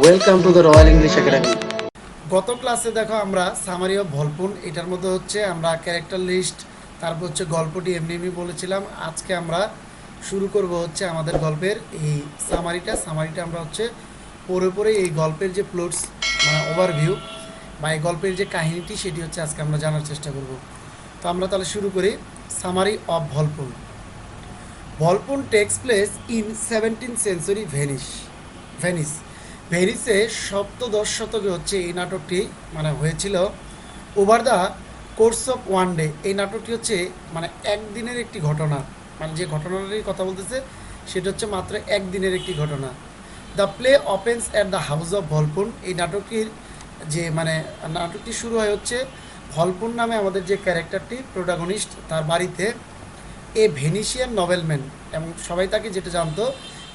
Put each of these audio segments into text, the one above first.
Welcome to the royal English academy. গত ক্লাসে দেখো আমরা সামারি অফ ভলপুন এটার মধ্যে হচ্ছে আমরা ক্যারেক্টার লিস্ট, তারপর হচ্ছে গল্পটি এমনি এমনি বলেছিলাম। আজকে আমরা শুরু করব হচ্ছে আমাদের গল্পের এই সামারিটা আমরা হচ্ছে পরে এই গল্পের যে প্লটস মানে ওভারভিউ বা এই গল্পের যে কাহিনীটি সেটি হচ্ছে আজকে আমরা জানার চেষ্টা করব। তো আমরা তাহলে শুরু করি। Summary of Volpone. Volpone takes place in 17th century Venice. ভেনিসে সপ্তদশ শতকে হচ্ছে এই নাটকটি মানে হয়েছিল। Over the course of one day, এই নাটকটি হচ্ছে মানে একদিনের একটি ঘটনা, মানে যে ঘটনাটির কথা বলতেছে সেটা হচ্ছে মাত্র একদিনের একটি ঘটনা। The play opens at the house of Volpone, এই নাটকটির যে মানে নাটকটি শুরু হয় হচ্ছে ভলপুন নামে আমাদের যে ক্যারেক্টারটি প্রোটাগনিস্ট তার বাড়িতে। এ ভেনিসিয়ান নভেলম্যান, এবং সবাই তাকে যেটা জানতো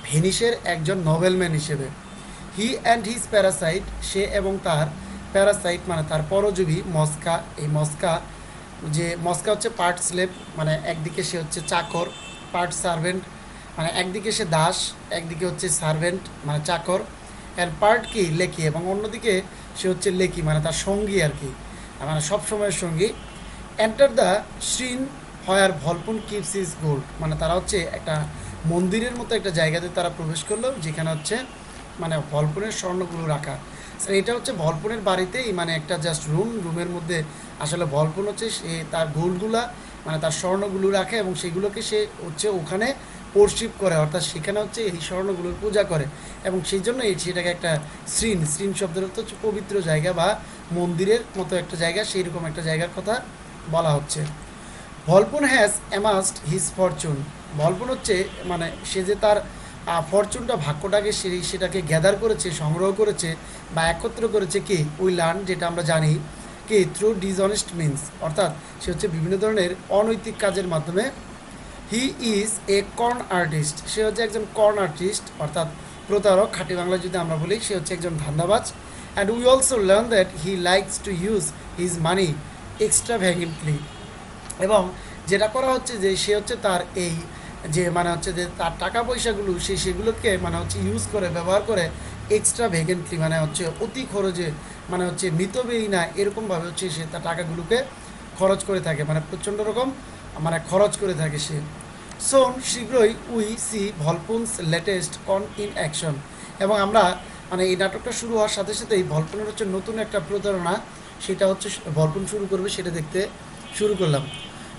ভেনিসের একজন নভেলম্যান হিসেবে। হি অ্যান্ড হিজ প্যারাসাইট, সে এবং তার প্যারাসাইট মানে তার পরজীবী মস্কা। এই মস্কা হচ্ছে পার্ট স্লেভ, মানে একদিকে সে হচ্ছে চাকর, পার্ট সার্ভেন্ট মানে একদিকে সে দাস, একদিকে হচ্ছে সার্ভেন্ট মানে চাকর, অ্যান্ড পার্ট কি লেকি, এবং অন্যদিকে সে হচ্ছে লেকি মানে তার সঙ্গী আর কি, মানে সবসময়ের সঙ্গী। এন্টার দ্য শ্রিন হয়ার ভলপুন কিপস ইজ গোল্ড, মানে তারা হচ্ছে একটা মন্দিরের মতো একটা জায়গাতে তারা প্রবেশ করলো যেখানে হচ্ছে মানে ভলপুনের স্বর্ণগুলো রাখা। স্যার এটা হচ্ছে ভলপুনের বাড়িতেই মানে একটা জাস্ট রুমের মধ্যে আসলে ভলপুন হচ্ছে সে তার গোল্ডগুলা মানে তার স্বর্ণগুলো রাখে এবং সেগুলোকে সে হচ্ছে ওখানে ওরশিপ করে, অর্থাৎ সেখানে হচ্ছে এই স্বর্ণগুলোর পূজা করে, এবং সেই জন্য সেটাকে একটা শ্রীন শব্দের অর্থ হচ্ছে পবিত্র জায়গা বা মন্দিরের মতো একটা জায়গা, সেই রকম একটা জায়গার কথা বলা হচ্ছে। ভলপুন হ্যাজ অ্যামাস্ট হিজ ফরচুন, ভলপুন হচ্ছে মানে সে যে তার ফরচুনটা ভাগ্যটাকে সেটাকে গ্যাদার করেছে, সংগ্রহ করেছে বা একত্র করেছে কি উই লার্ন, যেটা আমরা জানি কি থ্রু ডিসঅনেস্ট মিনস, অর্থাৎ সে হচ্ছে বিভিন্ন ধরনের অনৈতিক কাজের মাধ্যমে। He is a con artist, সে হচ্ছে একজন কর্ন আর্টিস্ট অর্থাৎ প্রতারক, খাঁটি বাংলায় যদি আমরা বলি সে হচ্ছে একজন ধান্দাবাজ। And we also learn that he likes to use his money extravagantly, এবং যেটা করা হচ্ছে যে সে হচ্ছে তার এই যে মানে হচ্ছে যে তার টাকা পয়সাগুলো সেগুলোকে মানে হচ্ছে ইউজ করে ব্যবহার করে এক্সট্রা ভেগেন্টলি মানে হচ্ছে অতি খরচে, মানে হচ্ছে মিতব্যয়ী না এরকমভাবে হচ্ছে সে তার টাকাগুলোকে খরচ করে থাকে, মানে প্রচণ্ড রকম মানে খরচ করে থাকে সে। সোন শীঘ্রই উই সি ভলপুনস লেটেস্ট কন ইন অ্যাকশন, এবং আমরা মানে এই নাটকটা শুরু হওয়ার সাথে সাথেই ভলপুনের হচ্ছে নতুন একটা প্রতারণা সেটা হচ্ছে ভলপুন শুরু করবে সেটা দেখতে শুরু করলাম।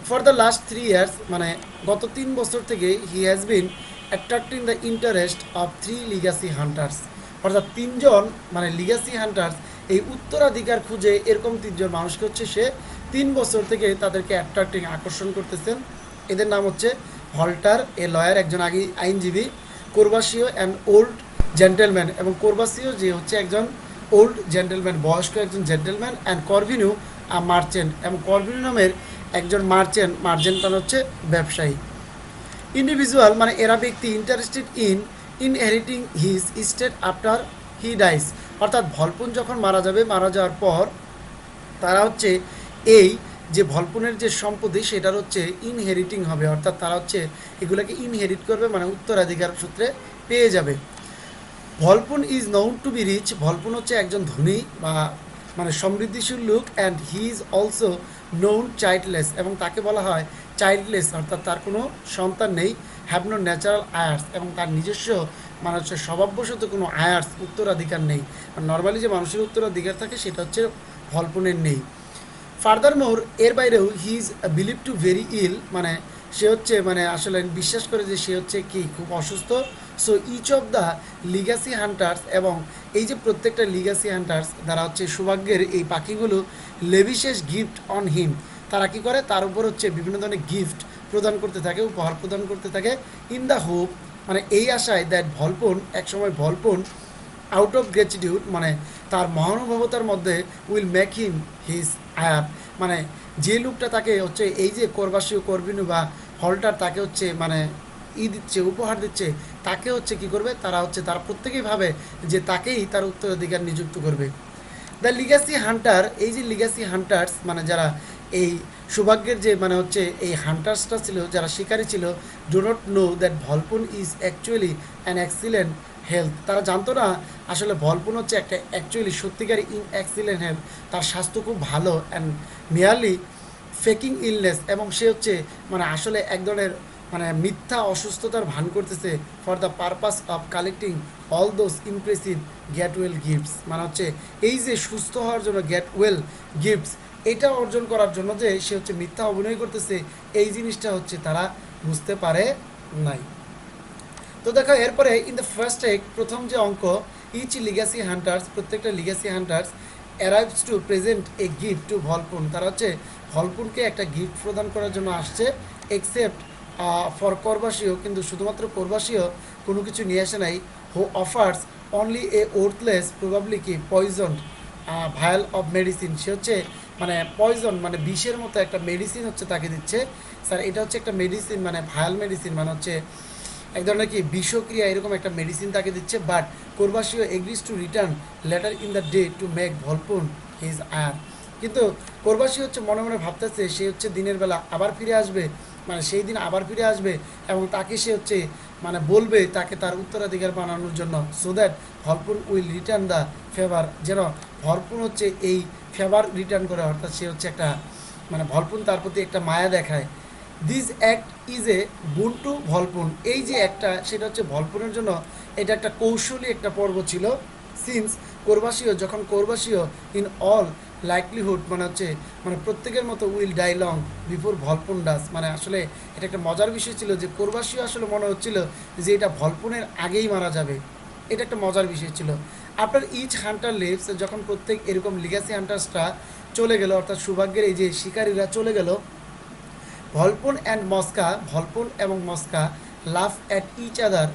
ফর দ্য লাস্ট 3 ইয়ার্স, মানে গত 3 বছর থেকে হি has bin attracting the interest of 3 Legacy hunters, অর্থাৎ 3জন মানে লিগাসি হান্টার্স, এই উত্তরাধিকার খুঁজে এরকম 3জন মানুষকে হচ্ছে সে 3 বছর থেকে তাদেরকে অ্যাট্রাক্টিং আকর্ষণ করতেছেন। এদের নাম হচ্ছে হল্টার এ লয়ার, একজন আগে আইনজীবী, কোরবাসিও অ্যান্ড ওল্ড জেন্টেলম্যান, এবং কোরবাসিও যে হচ্ছে একজন ওল্ড জেন্টেলম্যান বয়স্ক একজন জেন্টেলম্যান, অ্যান্ড করভিনিউ মার্চেন্ট, এবং করভিনিউ নামের একজন মার্চেন্ট হচ্ছে ব্যবসায়ী। ইন্ডিভিজুয়াল মানে এরা ব্যক্তি interested in inheriting his state after he dies, অর্থাৎ ভলপুন যখন মারা যাওয়ার পর তারা হচ্ছে এই যে ভলপুনের যে সম্পত্তি সেটার হচ্ছে ইনহেরিটিং হবে, অর্থাৎ তারা হচ্ছে এগুলোকে ইনহেরিট করবে মানে উত্তরাধিকার সূত্রে পেয়ে যাবে। Volpone is known to be rich, Volpone হচ্ছে একজন ধনী বা মানে সমৃদ্ধিশীল লোক, and he is also known childless, এবং তাকে বলা হয় চাইল্ডলেস, অর্থাৎ তার কোনো সন্তান নেই। হ্যাভ নো ন্যাচারাল আয়ার্স, এবং তার নিজস্ব মানে হচ্ছে স্বভাববশত কোনো আয়ার্স উত্তরাধিকার নেই, আর নর্মালি যে মানুষের উত্তরাধিকার থাকে সেটা হচ্ছে ভলপুনের নেই। ফার্দার মোর এর বাইরেও he is believe to very ill, মানে সে হচ্ছে মানে আসলে বিশ্বাস করে যে সে হচ্ছে কি খুব অসুস্থ। So each of the legacy hunters, এবং এই যে প্রত্যেকটা লিগাসি হান্টার্স যারা হচ্ছে সৌভাগ্যের এই পাখিগুলো লেভিশেষ গিফট অন হিম, তারা কী করে তার উপর হচ্ছে বিভিন্ন ধরনের গিফট প্রদান করতে থাকে, উপহার প্রদান করতে থাকে। ইন দ্য হোপ মানে এই আশায় দ্যাট ভলপুন একসময় ভলপুন আউট অফ গ্র্যাটিটিউড মানে তার মহানুভবতার মধ্যে উইল মেক হিম হিজ আয়ার, মানে যে লোকটা তাকে হচ্ছে এই যে করবাসীয় করবিনু বা হলটার তাকে হচ্ছে মানে দিচ্ছে উপহার দিচ্ছে, তাকে হচ্ছে কি করবে তারা হচ্ছে তারা প্রত্যেকেই ভাবে যে তাকেই তার উত্তরাধিকার নিযুক্ত করবে। দ্য লিগাসি হান্টার, এই যে লিগাসি হান্টার্স মানে যারা এই সৌভাগ্যের যে মানে হচ্ছে এই হান্টার্সটা ছিল যারা শিকারী ছিল, do not know that Volpone is actually an excellent health. তারা জানতো না আসলে ভলপুন হচ্ছে একটা অ্যাকচুয়ালি সত্যিকারই ইন এক্সিলেন্ট হেলথ, তার স্বাস্থ্য খুব ভালো অ্যান্ড মেয়ারলি ফেকিং ইলনেস, এবং সে হচ্ছে মানে আসলে এক ধরনের মানে মিথ্যা অসুস্থতার ভান করতেছে for the purpose of collecting all those impressive get well gifts. মানে হচ্ছে এই যে সুস্থ হওয়ার জন্য গেট ওয়েল গিফটস, এটা অর্জন করার জন্য যে সে হচ্ছে মিথ্যা অভিনয় করতেছে, এই জিনিসটা হচ্ছে তারা বুঝতে পারে নাই। তো দেখো এরপরে ইন দ্য ফার্স্ট এক, প্রথম যে অঙ্ক, ইচ লিগ্যাসি হান্টার্স, প্রত্যেকটা legacy hunters arrives to present a gift to Volpone, তারা হচ্ছে ভলপুনকে একটা গিফট প্রদান করার জন্য আসছে, এক্সেপ্ট ফর করবাসীয়, কিন্তু শুধুমাত্র করবাসীয় কোনো কিছু নিয়ে আসে নাই, who offers only a worthless probably কি পয়জন ভায়াল অফ মেডিসিন, সে হচ্ছে মানে পয়জন মানে বিষের মতো একটা মেডিসিন হচ্ছে তাকে দিচ্ছে। স্যার এটা হচ্ছে একটা মেডিসিন মানে ভায়াল মেডিসিন মানে হচ্ছে এক ধরনের কি বিষক্রিয়া এরকম একটা মেডিসিন তাকে দিচ্ছে, but Corbaccio agrees to return later in the day to make Volpone his heir, কিন্তু কোরবাসী হচ্ছে মনে মনে ভাবতেছে সে হচ্ছে দিনের বেলা আবার ফিরে আসবে, মানে সেই দিন আবার ফিরে আসবে এবং তাকে সে হচ্ছে মানে বলবে তাকে তার উত্তরাধিকার বানানোর জন্য, so that Volpone will return the favour, যেন ভলপুন হচ্ছে এই ফেভার রিটার্ন করে, অর্থাৎ সে হচ্ছে একটা মানে ভলপুন তার প্রতি একটা মায়া দেখায়। দিস অ্যাক্ট ইজ এ বুন টু ভলপুন, এই যে একটা সেটা হচ্ছে ভলপুনের জন্য এটা একটা কৌশলী একটা পর্ব ছিল। সিন্স কোরবাসীয়, যখন কোরবাসীয় ইন অল লাইকলিহুড মানে হচ্ছে মানে প্রত্যেকের মতো উইল ডাই লং বিফোর ভলপুন ডাস, মানে আসলে এটা একটা মজার বিষয় ছিল যে কোরবাসীয় আসলে মনে হচ্ছিল যে এটা ভলপুনের আগেই মারা যাবে, এটা একটা মজার বিষয় ছিল। আফটার ইচ হান্টার লিভস, যখন প্রত্যেক এরকম লিগ্যাসি হান্টার্সটা চলে গেল, অর্থাৎ সৌভাগ্যের এই যে শিকারীরা চলে গেল, ভলপুন অ্যান্ড মস্কা, ভলপুন এবং মস্কা লাভ অ্যাট ইচ আদার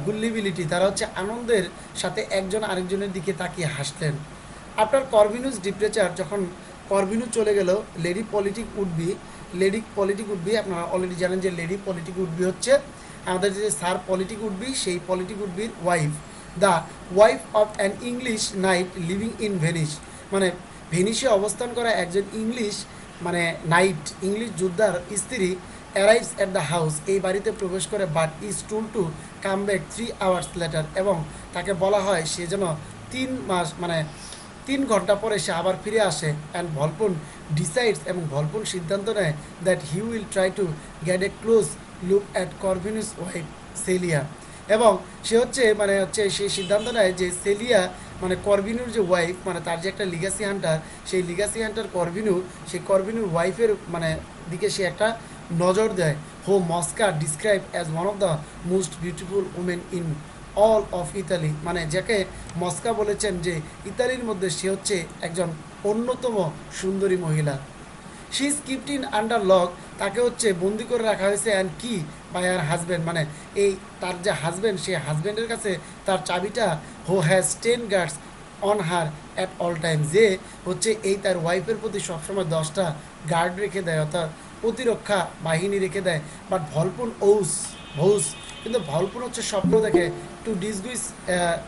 গুল্লিবিলিটি, তারা হচ্ছে আনন্দের সাথে একজন আরেকজনের দিকে তাকিয়ে হাসলেন। আফটার করভিনুস ডিপ্রেচার, যখন করভিনু চলে গেল, Lady Politic Would-be, Lady Politic Would-be আপনারা অলরেডি জানেন যে লেডি পলিটিক উডবি হচ্ছে আমাদের যে স্যার পলিটিক উডবি, সেই পলিটিক উডবির wife, the wife of an English knight living in Venice, মানে ভেনিসে অবস্থান করা একজন ইংলিশ মানে নাইট ইংলিশ যোদ্ধার স্ত্রী অ্যারাইভস অ্যাট দ্য হাউস, এই বাড়িতে প্রবেশ করে, but is told to come back 3 hours later, এবং তাকে বলা হয় সে যেন 3 মাস মানে 3 ঘন্টা পরে সে আবার ফিরে আসে। অ্যান্ড ভলপুন ডিসাইডস, এবং ভলপুন সিদ্ধান্ত নেয় that he will try to get a close look at Corvino's wife Celia, এবং সে হচ্ছে মানে হচ্ছে সেই সিদ্ধান্ত নেয় যে সেলিয়া মানে করভিনুর যে ওয়াইফ মানে তার যে একটা লিগাসি হান্টার, সেই লিগাসি হান্টার করভিনু, সেই করভিনুর ওয়াইফের মানে দিকে সে একটা নজর দেয়। Who Mosca describe as one of the most beautiful women in all of Italy, মানে যাকে মস্কা বলেছেন যে ইতালির মধ্যে সে হচ্ছে একজন অন্যতম সুন্দরী মহিলা। She is kept in under lock, তাকে হচ্ছে বন্দি করে রাখা হয়েছে অ্যান্ড কি বাই আর হাজব্যান্ড, মানে এই তার যে হাজব্যান্ড সেই হাজব্যান্ডের কাছে তার চাবিটা, হো has 10 guards on her at all time, যে হচ্ছে এই তার ওয়াইফের প্রতি সবসময় 10টা গার্ড রেখে দেয়, অর্থাৎ প্রতিরক্ষা বাহিনী রেখে দেয়। বাট ভলপুন ভৌস, কিন্তু ভলপুন হচ্ছে স্বপ্ন দেখে to disguise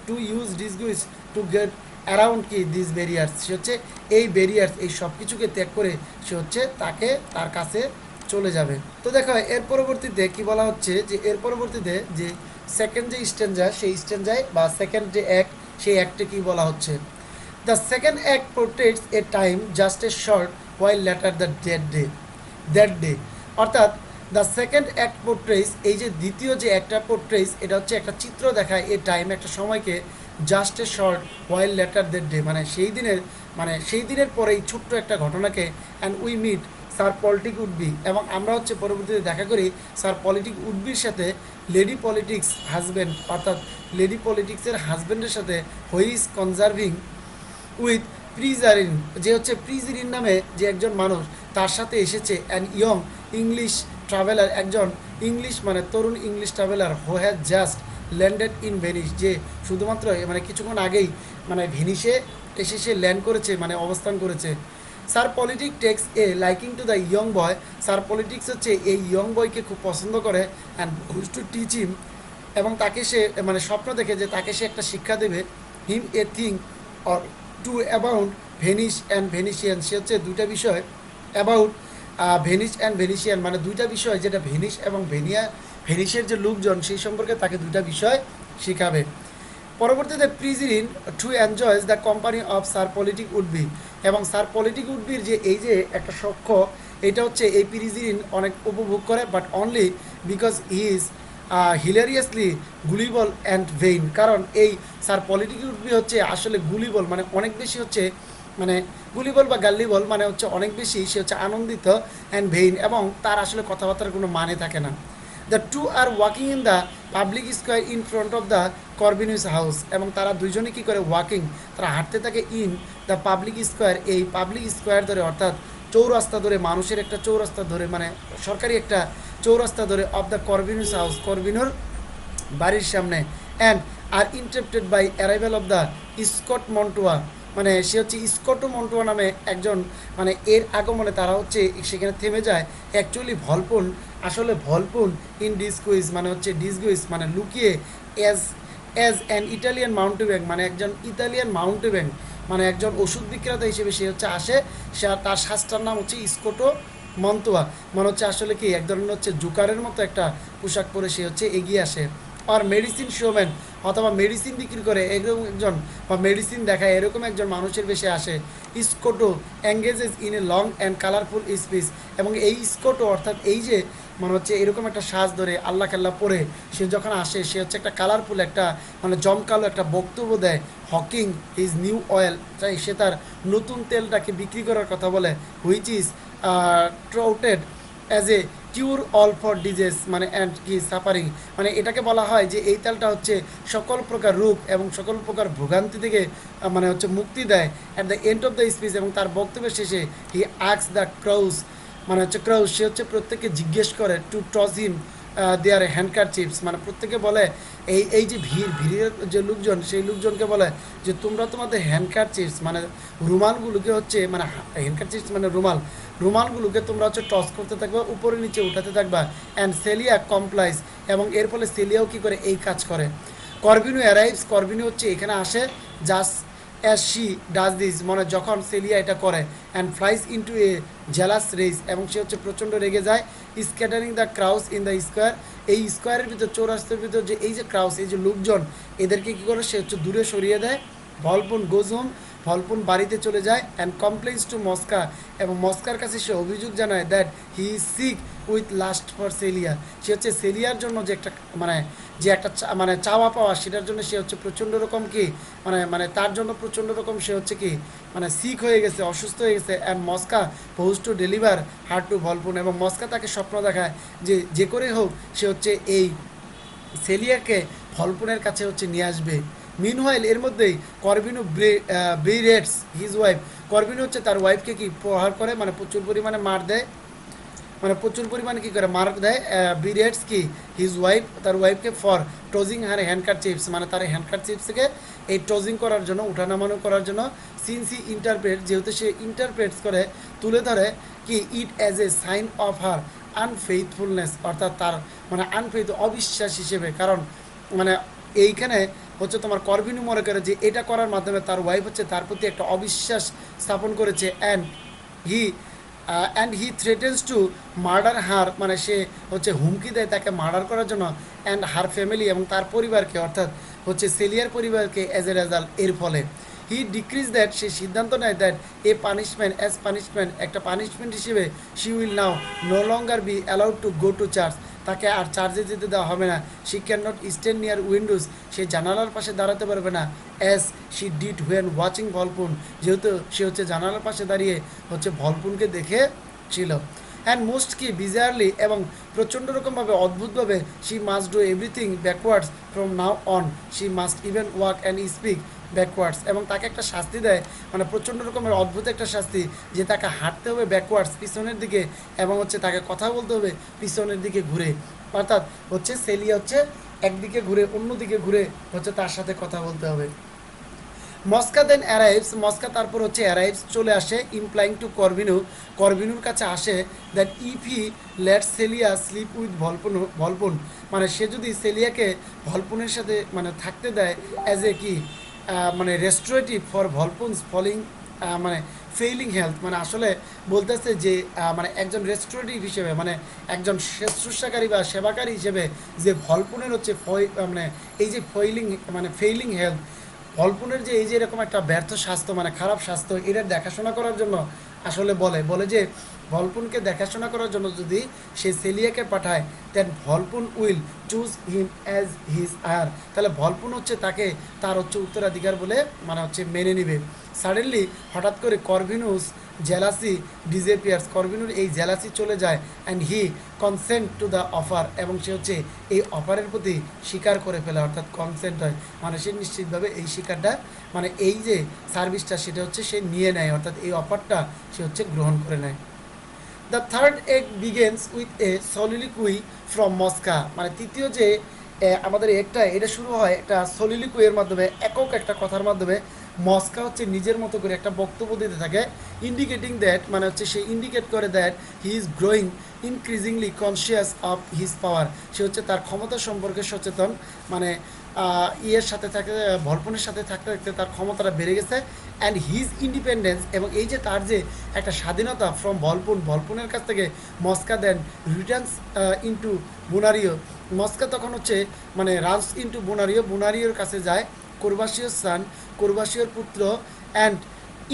to use disguise to get around কি দিস ব্যারিয়ার্স, সে হচ্ছে এই ব্যারিয়ার্স এই সব কিছুকে ত্যাগ করে সে হচ্ছে তাকে তার কাছে চলে যাবে। তো দেখো এর পরবর্তীতে কি বলা হচ্ছে যে এর পরবর্তীতে যে সেকেন্ড যে স্ট্যান্জা, সেই স্ট্যান্জায় বা সেকেন্ড যে অ্যাক্ট, সেই অ্যাক্টে কি বলা হচ্ছে, the second act portraits A time just a short while letter the that day, অর্থাৎ দ্য সেকেন্ড অ্যাক্ট পোর্ট্রেস, এই যে দ্বিতীয় যে একটা পোর্ট্রেস এটা হচ্ছে একটা চিত্র দেখায় এ টাইম একটা সময়কে, just a short while later that day মানে সেই দিনের পরেই ছোট্ট একটা ঘটনাকে, and we meet Sir Politic would-be, এবং আমরা হচ্ছে পরবর্তীতে দেখা করি স্যার পলিটিক উডবির সাথে লেডি পলিটিক্স হাজব্যান্ড, অর্থাৎ লেডি পলিটিক্সের হাজব্যান্ডের সাথে হুইজ কনজার্ভিং উইথ প্রিজারিন, যে হচ্ছে প্রিজারিন নামে যে একজন মানুষ তার সাথে এসেছে, অ্যান্ড ইয়ং ইংলিশ ট্রাভেলার, একজন ইংলিশ মানে তরুণ English traveller, who has just landed in Venice, যে শুধুমাত্র মানে কিছুক্ষণ আগেই মানে ভেনিসে এসে সে ল্যান্ড করেছে মানে অবস্থান করেছে। Sir Politic takes a liking to the young boy, Sir Politics হচ্ছে এই ইয়ং বয়কে খুব পছন্দ করে, and whose to teach him, এবং তাকে সে মানে স্বপ্ন দেখে যে তাকে সে একটা শিক্ষা দেবে, him a thing or two about Venice and Venetian, সে হচ্ছে দুইটা বিষয় অ্যাবাউট ভেনিস অ্যান্ড ভেনিসিয়ান, মানে দুইটা বিষয় যেটা ভেনিস এবং ভেনিসের যে লোকজন সেই সম্পর্কে তাকে দুইটা বিষয় শেখাবে। পরবর্তীতে Peregrine too enjoys the company of Sir Politic would-be, এবং স্যার পলিটিক উডবির যে এই যে একটা সখ্য, এটা হচ্ছে এই প্রিজিরিন অনেক উপভোগ করে, but only because he is hilariously gullible and vain. কারণ এই স্যার পলিটিক উডবি হচ্ছে আসলে গুলিবল মানে অনেক বেশি হচ্ছে মানে গুলিবল বা গাল্লিবল মানে হচ্ছে অনেক বেশি সে হচ্ছে আনন্দিত অ্যান্ড ভেইন, এবং তার আসলে কথাবার্তার কোনো মানে থাকে না। The two are walking in the public square in front of the Corvino's house, এবং তারা দুইজনে কী করে ওয়াকিং, তারা হাঁটতে থাকে ইন দ্য পাবলিক স্কোয়ার, এই পাবলিক স্কোয়ার ধরে অর্থাৎ চৌরাস্তা ধরে, মানুষের একটা চৌরাস্তা ধরে মানে সরকারি একটা চৌরাস্তা ধরে অফ দ্য কর্বিনিউস হাউস, কর্বিনোর বাড়ির সামনে, and are interrupted by arrival of the Scoto Mantua, মানে সে হচ্ছে স্কটো মন্টুয়া নামে একজন, মানে এর আগমনে তারা হচ্ছে সেখানে থেমে যায়। অ্যাকচুয়ালি ভলপুন, আসলে ভলপুন ইন ডিসকুইজ মানে হচ্ছে ডিসগুইজ মানে লুকিয়ে, অ্যাজ অ্যাজ অ্যান ইটালিয়ান মাউন্টেব্যাঙ্ক মানে একজন ইতালিয়ান মাউন্টেব্যাঙ্ক মানে একজন ওষুধ বিক্রেতা হিসেবে সে হচ্ছে আসে। সে তার শ্বাসটার নাম হচ্ছে স্কটো মন্তুয়া, মানে হচ্ছে আসলে কি এক ধরনের হচ্ছে জুকারের মতো একটা পোশাক পরে সে হচ্ছে এগিয়ে আসে। আর মেডিসিন শোম্যান অথবা মেডিসিন বিক্রি করে এরকম একজন বা মেডিসিন দেখায় এরকম একজন মানুষের বেশে আসে। Scoto engages in a long and colourful speech, এবং এই স্কোটো অর্থাৎ এই যে মানে হচ্ছে এরকম একটা সাজ ধরে আল্লাহ কাল্লা পরে সে যখন আসে সে হচ্ছে একটা কালারফুল একটা মানে জমকালো একটা বক্তব্য দেয়। হকিং ইজ নিউ অয়েল, তাই সে তার নতুন তেলটাকে বিক্রি করার কথা বলে, হুইচ ইজ ট্রাউটেড as a cure all for disease মানে অ্যান্ড কি সাফারিং, মানে এটাকে বলা হয় যে এই তেলটা হচ্ছে সকল প্রকার রোগ এবং সকল প্রকার ভোগান্তি থেকে মানে হচ্ছে মুক্তি দেয়। At the end of the speech, এবং তার বক্তব্যের শেষে হি আক্স দ্য ক্রাউজ মানে হচ্ছে ক্রাউজ, সে হচ্ছে প্রত্যেককে জিজ্ঞেস করে টু টস হিম দেয়ার হ্যান্ডকার চিপস, মানে প্রত্যেকে বলে এই যে ভিড়ের যে লোকজন সেই লোকজনকে বলে যে তোমরা তোমাদের হ্যান্ডকার চিপস মানে রুমালগুলোকে হচ্ছে মানে হ্যান্ডকার চিপস মানে রুমালগুলোকে তোমরা হচ্ছে টস করতে থাকবা, উপরে নিচে উঠাতে থাকবা। অ্যান্ড সেলিয়া কমপ্লাইজ, এবং এর ফলে সেলিয়াও কী করে এই কাজ করে। কর্বিনো অ্যারাইভস, কর্বিনো হচ্ছে এখানে আসে just as she does this, মানে যখন সেলিয়া এটা করে। And flies into A jealous race, এবং সে হচ্ছে প্রচণ্ড রেগে যায়। Scattering the Krauss in the square, এই স্কোয়ারের ভিতর চৌরাস্তার ভিতর যে এই যে ক্রাউস এই যে লোকজন এদেরকে কী করে সে হচ্ছে দূরে সরিয়ে দেয়। ভলপুন গোজ হোম, ভলপুন বাড়িতে চলে যায়। অ্যান্ড কমপ্লেন্স টু মস্কা, এবং মস্কার কাছে সে অভিযোগ জানায় that he is sick with lust for Celia, সে হচ্ছে সেলিয়ার জন্য যে একটা মানে যে একটা মানে চাওয়া পাওয়া সেটার জন্য সে হচ্ছে প্রচণ্ড রকম কি মানে তার জন্য প্রচণ্ড রকম সে হচ্ছে কি মানে সিক হয়ে গেছে, অসুস্থ হয়ে গেছে। And Mosca pose to deliver her to Volpone, এবং মস্কা তাকে স্বপ্ন দেখায় যে করে হোক সে হচ্ছে এই সেলিয়াকে ভলপুনের কাছে হচ্ছে নিয়ে আসবে। মিনওয়াইল এর মধ্যেই কর্বিনো ব্রিরেটস হিজ ওয়াইফ, কর্বিনো হচ্ছে তার ওয়াইফকে কি প্রহার করে মানে প্রচুর পরিমাণে মার দেয়, মানে প্রচুর পরিমাণে কী করে মার দেয়। বিরেটস কি হিজ ওয়াইফ, তার ওয়াইফকে ফর টজিং হার হ্যান্ডকার চিপস, মানে তার হ্যান্ডকার চিপসকে এই টজিং করার জন্য উঠানামানো করার জন্য। সিন্স হি ইন্টারপ্রেট, যেহেতু সে ইন্টারপ্রেটস করে তুলে ধরে কি it as a sign of her unfaithfulness, অর্থাৎ তার মানে আনফেইথ অবিশ্বাস হিসেবে। কারণ মানে এইখানে হচ্ছে তোমার কর্বিনু মনে করে যে এটা করার মাধ্যমে তার ওয়াইফ হচ্ছে তার প্রতি একটা অবিশ্বাস স্থাপন করেছে। And he threatens to murder her, মানে সে হচ্ছে হুমকি দেয় তাকে মার্ডার করার জন্য। অ্যান্ড হার ফ্যামিলি, এবং তার পরিবারকে অর্থাৎ হচ্ছে সেলিয়ার পরিবারকে অ্যাজ এ রেজাল্ট এর ফলে। হি ডিক্রিজ দ্যাট, সে সিদ্ধান্ত নেয় that a punishment as punishment, একটা পানিশমেন্ট হিসেবে she will now no longer be allowed to go to church, তাকে আর চার্জে যেতে দেওয়া হবে না। She can not stand near windows, সে জানালার পাশে দাঁড়াতে পারবে না। As she did when watching Volpone, যেহেতু সে হচ্ছে জানালার পাশে দাঁড়িয়ে হচ্ছে ভলপুনকে দেখে ছিল। অ্যান্ড মোস্ট কি বিজারলি, এবং প্রচণ্ড রকমভাবে অদ্ভুতভাবে she must do everything backwards from now on, she must even walk and speak backwards, এবং তাকে একটা শাস্তি দেয় মানে প্রচণ্ড রকমের অদ্ভুত একটা শাস্তি যে তাকে হাঁটতে হবে ব্যাকওয়ার্ডস পিছনের দিকে, এবং হচ্ছে তাকে কথা বলতে হবে পিছনের দিকে ঘুরে। অর্থাৎ হচ্ছে সেলিয়া হচ্ছে একদিকে ঘুরে অন্যদিকে ঘুরে হচ্ছে তার সাথে কথা বলতে হবে। মস্কা দেন অ্যারাইভস, মস্কা তারপর হচ্ছে অ্যারাইভস চলে আসে। ইমপ্লাইং টু কর্বিনুর কাছে আসে that if he let Celia sleep with Volpone, মানে সে যদি সেলিয়াকে ভলপুনের সাথে মানে থাকতে দেয় অ্যাজ এ কি মানে রেস্টোরেটিভ ফর ভলপুনস মানে ফেইলিং হেলথ, মানে আসলে বলতেছে যে মানে একজন রেস্টোরেটিভ হিসেবে, মানে একজন শুশ্রূষাকারী বা সেবাকারী হিসেবে যে ভলপুনের হচ্ছে মানে এই যে ফেইলিং হেলথ, ভলপুনের যে এই যে এরকম একটা ব্যর্থ স্বাস্থ্য, মানে খারাপ স্বাস্থ্য, এটার দেখাশোনা করার জন্য আসলে বলে যে ভলপুনকে দেখাশোনা করার জন্য যদি সে সেলিয়াকে পাঠায়, then Volpone will choose him as his heir, তাহলে ভলপুন হচ্ছে তাকে তার হচ্ছে উত্তরাধিকার বলে মানে হচ্ছে মেনে নিবে। সাডেনলি হঠাৎ করে করভিনুস জেলাসি ডিজেপিয়ার্স, করভিনুর এই জেলাসি চলে যায়, and he consent to the offer, এবং সে হচ্ছে এই অফারের প্রতি স্বীকার করে ফেলে, অর্থাৎ কনসেন্ট হয়, মানে সে নিশ্চিতভাবে এই স্বীকারটা মানে এই যে সার্ভিসটা সেটা হচ্ছে সে নিয়ে নেয়, অর্থাৎ এই অফারটা সে হচ্ছে গ্রহণ করে নেয়। The third act begins with a soliloquy from Mosca, মানে তৃতীয় যে আমাদের এটা শুরু হয় একটা সলিলিকুইয়ের মাধ্যমে, একক একটা কথার মাধ্যমে। মস্কা হচ্ছে নিজের মতো করে একটা বক্তব্য দিতে থাকে, ইন্ডিকেটিং দ্যাট, মানে হচ্ছে সে ইন্ডিকেট করে that he is growing increasingly conscious of his power, সে হচ্ছে তার ক্ষমতা সম্পর্কে সচেতন, মানে ইয়ের সাথে থাকতে ভলপনের সাথে থাকতে থাকতে তার ক্ষমতাটা বেড়ে গেছে, অ্যান্ড হিজ ইন্ডিপেন্ডেন্স, এবং এই যে তার যে একটা স্বাধীনতা ফ্রম ভলপুনের কাছ থেকে মস্কা দেন রিটার্নস ইনটু বুনারিও, মস্কা তখন হচ্ছে মানে রানস ইনটু বুনারিওর কাছে যায়, কোরবাসিওর সান, কোরবাসিওর পুত্র, and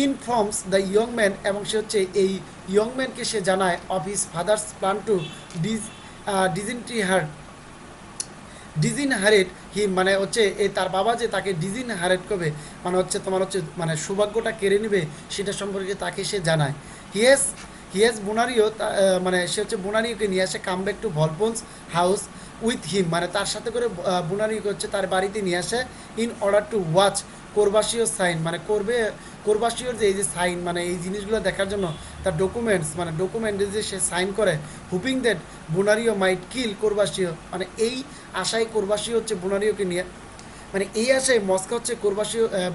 informs the young man, এবং সে হচ্ছে এই ইয়ং ম্যানকে সে জানায় of his father's plan two ডিজিনহারেট হিম, মানে হচ্ছে এই তার বাবা যে তাকে ডিজিনহারেট করবে, মানে হচ্ছে তোমার হচ্ছে মানে সৌভাগ্যটা কেড়ে নেবে, সেটা সম্পর্কে তাকে সে জানায়। হিয়েস বুনারিও, মানে সে হচ্ছে বুনারিওকে নিয়ে আসে come back to Volpone's house with him, মানে তার সাথে করে বুনারিওকে হচ্ছে তার বাড়িতে নিয়ে আসে, ইন অর্ডার টু ওয়াচ কোরবাসিওর সাইন, মানে কোরবাসিওর যে এই যে সাইন, মানে এই জিনিসগুলো দেখার জন্য তার ডকুমেন্টস, মানে ডকুমেন্টে যে সে সাইন করে, হুপিং দ্যাট বুনারিও মাইট কিল কোরবাসিও, মানে এই আশায় কোরবাসিও হচ্ছে বুনারিওকে নিয়ে, মানে এই আশায় মস্কো হচ্ছে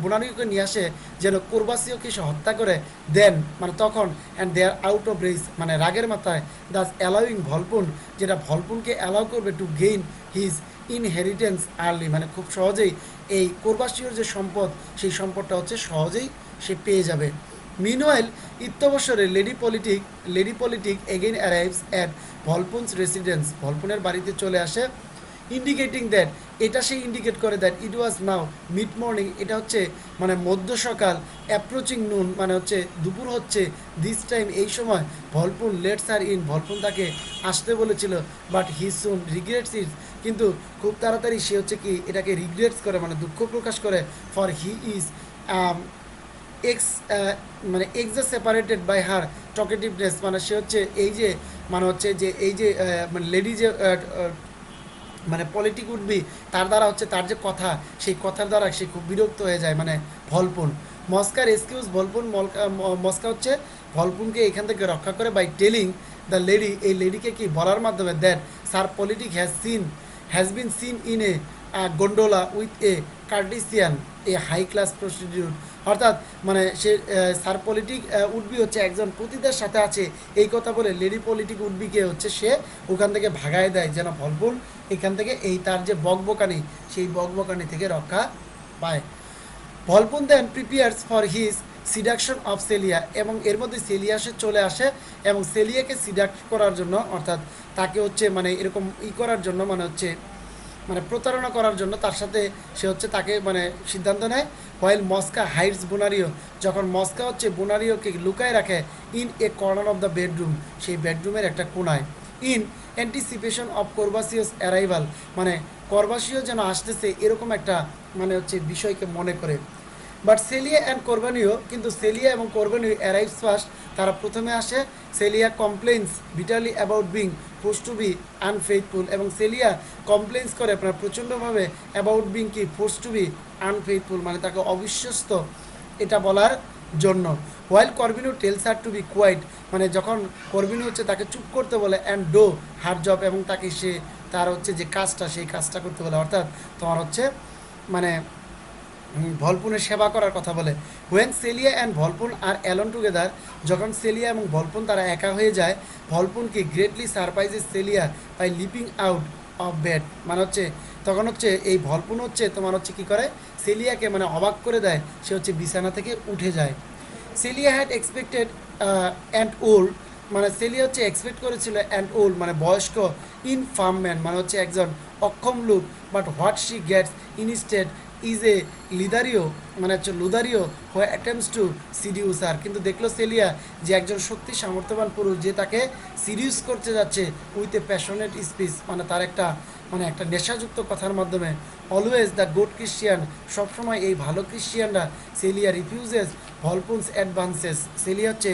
বুনারিওকে নিয়ে আসে যেন কোরবাসিওকে সে হত্যা করে দেন, মানে তখন and they are out of race, মানে রাগের মাথায়, দাস অ্যালাউইং ভলপুন, যেটা ভলপুনকে অ্যালাউ করবে to gain his inheritance early, মানে খুব সহজেই এই কোরবাসিওর যে সম্পদ, সেই সম্পদটা হচ্ছে সহজেই সে পেয়ে যাবে। মিনওয়াইল ইত্যবসরে Lady Politic again arrives at Volpone's residence, ভলপুনের বাড়িতে চলে আসে, ইন্ডিকেটিং দ্যাট, এটা সে ইন্ডিকেট করে that it was now mid morning, এটা হচ্ছে মানে মধ্য সকাল, অ্যাপ্রোচিং নুন, মানে হচ্ছে দুপুর হচ্ছে, দিস টাইম, এই সময় ভলপুন লেটস আর ইন, ভলপুন তাকে আসতে বলেছিল, বাট হি সুন রিগ্রেটস ইট, কিন্তু খুব তাড়াতাড়ি সে হচ্ছে কি এটাকে রিগ্রেটস করে, মানে দুঃখ প্রকাশ করে, ফর হি ইজ এক্স মানে সেপারেটেড বাই হার টকেটিভনেস, মানে সে হচ্ছে এই যে মানে হচ্ছে যে এই যে মানে লেডি যে মানে পলিটিক উঠবি, তার দ্বারা হচ্ছে তার যে কথা, সেই কথার দ্বারা সে খুব বিরক্ত হয়ে যায়, মানে ভলপুন। মস্কার এক্সকিউজ ভলপুন, মস্কা হচ্ছে ভলপুনকে এখান থেকে রক্ষা করে বাই টেলিং দ্য লেডি, এই লেডিকে কি বলার মাধ্যমে, that Sir Politic has been seen in a gondola with a courtesan a high class prostitute, অর্থাৎ মানে সে স্যার পলিটিক উডবি হচ্ছে একজন পতিতার সাথে আছে, এই কথা বলে লেডি পলিটিক উডবিকে হচ্ছে সে ওখান থেকে ভাগায় দেয়, যেন ভলপুন এখান থেকে এই তার যে বকবকানি, সেই বকবকানি থেকে রক্ষা পায়। Volpone then prepares for his seduction of Celia, এবং এর মধ্যে সেলিয়া সে চলে আসে, এবং সেলিয়াকে সিডাক্ট করার জন্য, অর্থাৎ তাকে হচ্ছে মানে এরকম করার জন্য, মানে হচ্ছে মানে প্রতারণা করার জন্য তার সাথে সে হচ্ছে তাকে মানে সিদ্ধান্ত নেয়। হোয়াইল মস্কা হাইডস বুনারিও, যখন মস্কা হচ্ছে বুনারিওকে লুকায় রাখে in a corner of the bedroom, সেই বেডরুমের একটা কোনায়, ইন অ্যান্টিসিপেশন অফ কোরবাসিওস অ্যারাইভাল, মানে করবাসিও যেন আসতেছে এরকম একটা মানে হচ্ছে বিষয়কে মনে করে। বাট সেলিয়া অ্যান্ড কোরবানিও, কিন্তু সেলিয়া এবং কোরবানিও অ্যারাইভস ফার্স্ট, তারা প্রথমে আসে। Celia complains bitterly about being force to be unfaithful, এবং সেলিয়া কমপ্লেন্স করে আপনার প্রচণ্ডভাবে অ্যাবাউট বিং কি ফোর্স টু বি আনফেইথফুল, মানে তাকে অবিশ্বস্ত এটা বলার জন্য। While Corvino tells her to be quiet, মানে যখন করবিনো হচ্ছে তাকে চুপ করতে বলে, অ্যান্ড ডো হার জব, এবং তাকে সে তার হচ্ছে যে কাজটা সেই কাজটা করতে বলে, অর্থাৎ তোমার হচ্ছে মানে ভলপুনের সেবা করার কথা বলে। When Celia and Volpone are alone together, যখন সেলিয়া এবং ভলপুন তারা একা হয়ে যায়, ভলপুনকে greatly surprises Celia by leaping out of bed, মানে হচ্ছে তখন হচ্ছে এই ভলপুন হচ্ছে তোমার হচ্ছে কী করে, সেলিয়াকে মানে অবাক করে দেয়, সে হচ্ছে বিছানা থেকে উঠে যায়। সেলিয়া হ্যাড এক্সপেক্টেড অ্যান্ড ওল্ড, মানে সেলিয়া হচ্ছে এক্সপেক্ট করেছিল অ্যান্ড ওল্ড মানে বয়স্ক, ইনফার্ম ম্যান মানে হচ্ছে একজন অক্ষম লোক, but what she gets instead is a লিদারিও মানে হচ্ছে লুদারিও who attempts to seduce her. কিন্তু দেখলো সেলিয়া যে একজন শক্তি সামর্থ্যবান পুরুষ যে তাকে সিডিউস করতে যাচ্ছে উইথ এ প্যাশনেট স্পিচ, মানে তার একটা মানে একটা নেশাযুক্ত কথার মাধ্যমে। অলওয়েজ দ্য গুড ক্রিশ্চিয়ান, সবসময় এই ভালো ক্রিশ্চিয়ানরা, সেলিয়া রিফিউজেস ভলপুন্স অ্যাডভান্সেস, সেলিয়া হচ্ছে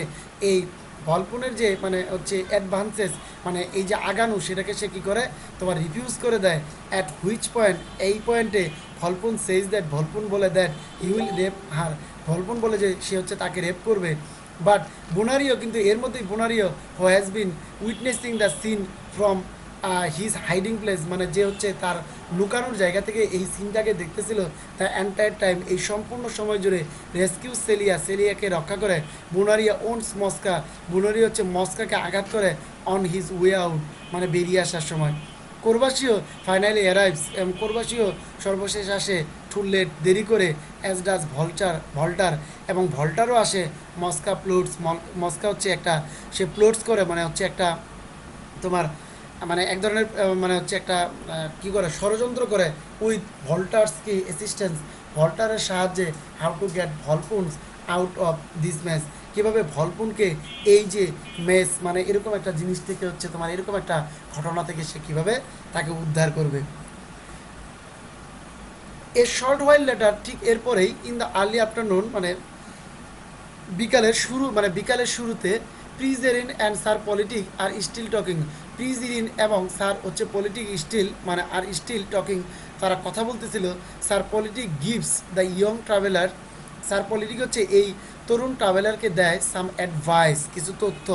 এই ভলপুনের যে মানে হচ্ছে অ্যাডভান্সেস মানে এই যে আগানো সেটাকে সে কী করে তোমার রিফিউজ করে দেয়। অ্যাট হুইচ পয়েন্ট, এই পয়েন্টে ভলপুন সেইজ দ্যাট, ভলপুন বলে দ্যাট হি উইল রেপ হার, ভলপুন বলে যে সে হচ্ছে তাকে রেপ করবে। বাট বোনারিও, কিন্তু এর মধ্যেই Bonario who has been witnessing the scene from his hiding place, মানে যে হচ্ছে তার লুকানোর জায়গা থেকে এই সিনটাকে দেখতেছিল দ্য এন্টায়ার টাইম, এই সম্পূর্ণ সময় জুড়ে রেস্কিউ সেলিয়া, সেলিয়াকে রক্ষা করে। বুনারিয়া ওনস মস্কা, বুনারিয়া হচ্ছে মস্কাকে আঘাত করে অন হিজ ওয়ে আউট মানে বেরিয়ে আসার সময়। কোরবাসিও ফাইনালি অ্যারাইভস, এবং কোরবাসিও সর্বশেষ আসে টু লেট, দেরি করে, অ্যাজ ডাজ ভল্টার, এবং ভল্টারও আসে। মস্কা প্লোটস, মস্কা হচ্ছে একটা সে প্লোটস করে মানে হচ্ছে একটা তোমার মানে এক ধরনের মানে হচ্ছে একটা কী করে ষড়যন্ত্র করে উইথ ভল্টার্স কি অ্যাসিস্ট্যান্স, ভল্টারের সাহায্যে how to get Volpone's out of this match, কীভাবে ভলপুনকে এই যে মেস মানে এরকম একটা জিনিস থেকে হচ্ছে তোমার এরকম একটা ঘটনা থেকে সে কীভাবে তাকে উদ্ধার করবে। এ শর্ট হোয়াইল লেটার, ঠিক এরপরেই ইন দ্য আর্লি আফটারনুন মানে বিকালের শুরু মানে বিকালের শুরুতে, Peregrine and Sir Politic are still talking, Peregrine এবং স্যার হচ্ছে পলিটিক স্টিল মানে আর স্টিল টকিং, তারা কথা বলতেছিল। Sir politic gives the young traveller, sir politic হচ্ছে এই তরুণ ট্রাভেলারকে দেয় সাম অ্যাডভাইস কিছু তথ্য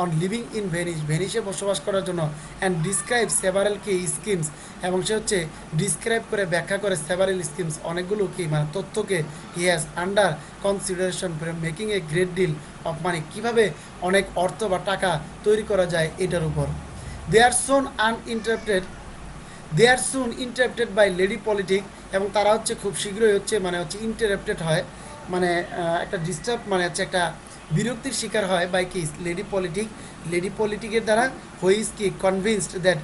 অন লিভিং ইন ভেনিস, ভেনিসে বসবাস করার জন্য, অ্যান্ড ডিসক্রাইব সেভারেল কি স্কিমস, এবং সে হচ্ছে ডিসক্রাইব করে ব্যাখ্যা করে সেভারেল স্কিমস অনেকগুলো কি মানে তথ্যকে he has under consideration making a great deal of money, কীভাবে অনেক অর্থ বা টাকা তৈরি করা যায় এটার উপর। They are soon uninterrupted, they are soon interrupted by Lady Politic, এবং তারা হচ্ছে খুব শীঘ্রই হচ্ছে মানে হচ্ছে ইন্টারাপ্টেড হয় মানে একটা ডিস্টার্ব মানে হচ্ছে একটা বিরক্তির শিকার হয় বাই কি লেডি পলিটিক, লেডি পলিটিকের দ্বারা, হুইজ কি convinced that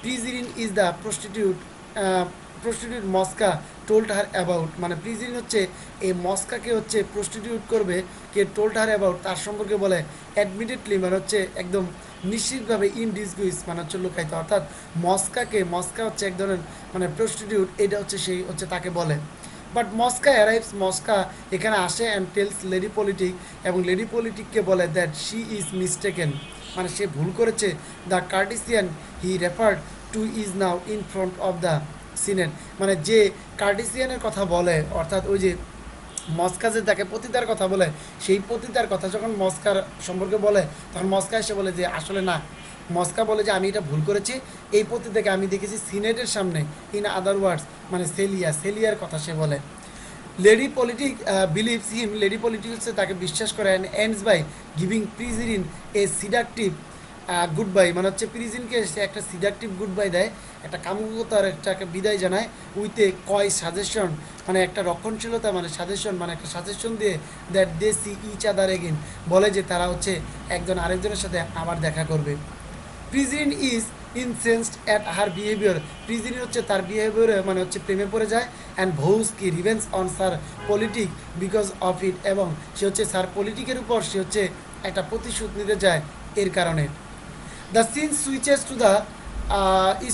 Peregrine is the prostitute Mosca told her about, মানে প্রিজেরিন হচ্ছে এই মস্কাকে হচ্ছে প্রস্টিটিউট করবে, কে টোল্ড হার অ্যাবাউট তার সম্পর্কে বলে, অ্যাডমিটেডলি মানে হচ্ছে একদম নিশ্চিতভাবে, ইন ডিসগুইস মানে হচ্ছে লুকায়িত, অর্থাৎ মস্কা হচ্ছে এক ধরনের মানে প্রস্টিটিউট, এটা হচ্ছে সেই হচ্ছে তাকে বলে। বাট মস্কা অ্যারাইভস, মস্কা এখানে আসে অ্যান্ড টেলস লেডি পলিটিক, এবং লেডি পলিটিককে বলে দ্যাট শি ইজ মিস্টেকেন মানে সে ভুল করেছে। The কার্টিসিয়ান he referred to is now in front of the senate, মানে যে কার্টিসিয়ানের কথা বলে অর্থাৎ ওই যে মস্কা যে তাকে পতিতার কথা বলে, সেই পতিতার কথা যখন মস্কার সম্পর্কে বলে তখন মস্কা এসে বলে যে আসলে না, মস্কা বলে যে আমি এটা ভুল করেছি, এই পতিতাকে আমি দেখেছি সিনেটের সামনে, ইন আদার ওয়ার্ডস মানে সেলিয়ার কথা সে বলে। Lady Politic believes him, Lady Politic হচ্ছে তাকে বিশ্বাস করে, and ends by giving Peregrine a seductive goodbye, মানে হচ্ছে প্রিজেনকে সে একটা সিডাকটিভ গুড বাই দেয়, একটা কামুকতার একটা বিদায় জানায়, উইথে কয় সাজেশন মানে একটা রক্ষণশীলতা মানে সাজেশন মানে একটা সাজেশন দিয়ে, that they see each other again, বলে যে তারা হচ্ছে একজন আরেকজনের সাথে আবার দেখা করবে। প্রিজেরিন ইজ ইনসেন্সড অ্যাট হার বিহেভিয়ার, প্রিজেরিন হচ্ছে তার বিহেভিয়ারে মানে হচ্ছে প্রেমে পড়ে যায়, অ্যান্ড ভৌস কি revenge on sir politic because of it, এবং সে হচ্ছে স্যার পলিটিকের উপর সে হচ্ছে একটা প্রতিশোধ নিতে যায় এর কারণে। The scene switches to the